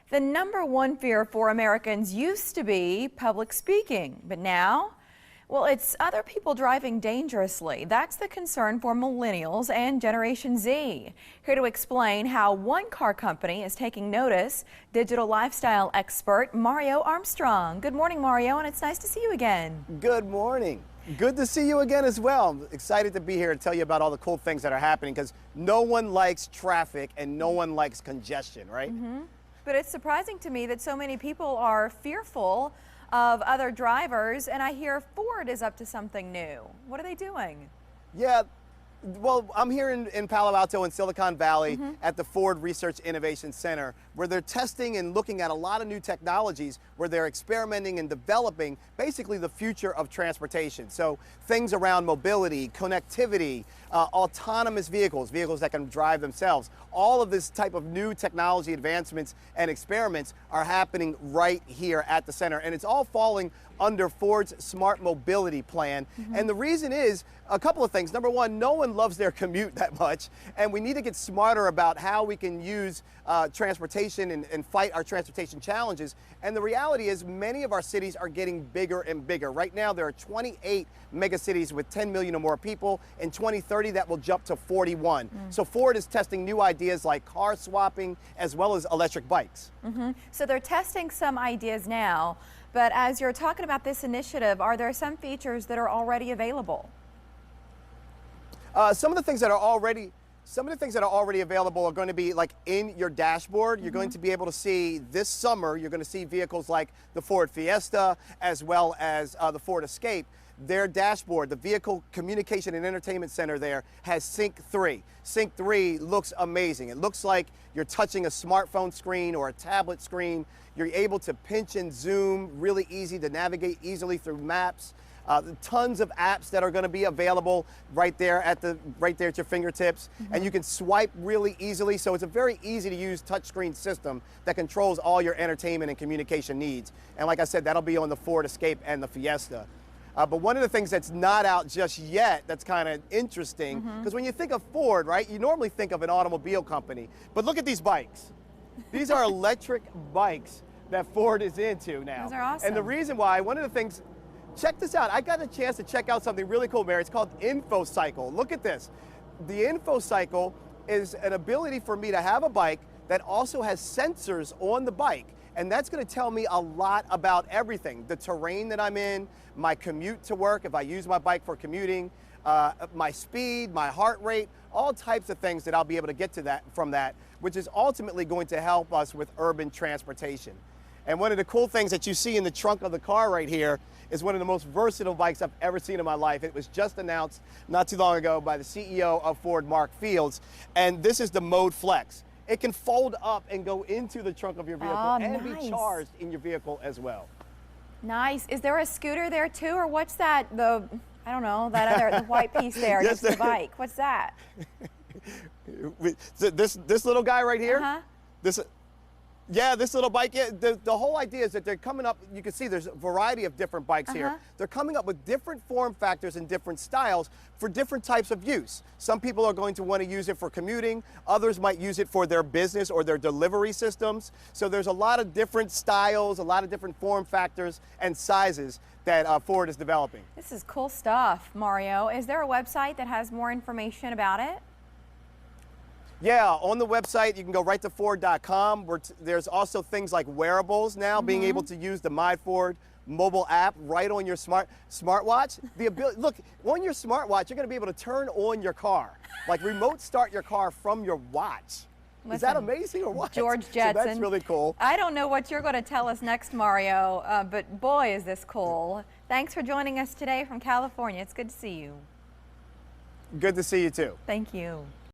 The number one fear for Americans used to be public speaking, but now, well, it's other people driving dangerously. That's the concern for millennials and Generation Z. Here to explain how one car company is taking notice, digital lifestyle expert Mario Armstrong. Good morning, Mario, and it's nice to see you again. Good morning. Good to see you again as well. I'm excited to be here and tell you about all the cool things that are happening because no one likes traffic and no one likes congestion, right? But it's surprising to me that so many people are fearful of other drivers, and I hear Ford is up to something new. What are they doing? Yeah, well, I'm here in Palo Alto in Silicon Valley at the Ford Research Innovation Center, where they're testing and looking at a lot of new technologies, where they're experimenting and developing basically the future of transportation. So things around mobility, connectivity, autonomous vehicles, vehicles that can drive themselves. All of this type of new technology advancements and experiments are happening right here at the center, and it's all falling under Ford's Smart Mobility Plan. And the reason is a couple of things. Number one, no one loves their commute that much, and we need to get smarter about how we can use transportation and fight our transportation challenges. And the reality is many of our cities are getting bigger and bigger. Right now there are 28 megacities with 10 million or more people. In 2030 that will jump to 41. So Ford is testing new ideas like car swapping as well as electric bikes. So they're testing some ideas now, but as you're talking about this initiative, are there some features that are already available? Some of the things that are already available are going to be like in your dashboard. You're going to be able to see this summer, you're going to see vehicles like the Ford Fiesta as well as the Ford Escape. Their dashboard, the Vehicle Communication and Entertainment Center there, has Sync 3. Sync 3 looks amazing. It looks like you're touching a smartphone screen or a tablet screen. You're able to pinch and zoom, really easy to navigate easily through maps. Tons of apps that are going to be available right there at your fingertips, and you can swipe really easily. So it's a very easy to use touchscreen system that controls all your entertainment and communication needs. And like I said, that'll be on the Ford Escape and the Fiesta. But one of the things that's not out just yet that's kind of interesting, because when you think of Ford, right, you normally think of an automobile company. But look at these bikes. These are electric bikes that Ford is into now. Those are awesome. And the reason why, one of the things, check this out. I got a chance to check out something really cool, Mary. It's called InfoCycle. Look at this. The InfoCycle is an ability for me to have a bike that also has sensors on the bike. And that's going to tell me a lot about everything. The terrain that I'm in, my commute to work, if I use my bike for commuting, my speed, my heart rate, all types of things that I'll be able to get to from that, which is ultimately going to help us with urban transportation. And one of the cool things that you see in the trunk of the car right here is one of the most versatile bikes I've ever seen in my life. It was just announced not too long ago by the CEO of Ford, Mark Fields, and this is the Mode Flex. It can fold up and go into the trunk of your vehicle and be charged in your vehicle as well. Nice. Is there a scooter there too, or what's that? I don't know, that other the white piece there next to the bike. What's that? This little guy right here. This little bike, the whole idea is that they're coming up, you can see there's a variety of different bikes here. They're coming up with different form factors and different styles for different types of use. Some people are going to want to use it for commuting, others might use it for their business or their delivery systems. So there's a lot of different styles, a lot of different form factors and sizes that Ford is developing. This is cool stuff, Mario. Is there a website that has more information about it? Yeah, on the website, you can go right to Ford.com. There's also things like wearables now, being able to use the MyFord mobile app right on your smartwatch. Look, on your smartwatch, you're going to be able to turn on your car, like remote start your car from your watch. Is that amazing or what? George Jetson. So that's really cool. I don't know what you're going to tell us next, Mario, but boy, is this cool. Thanks for joining us today from California. It's good to see you. Good to see you too. Thank you.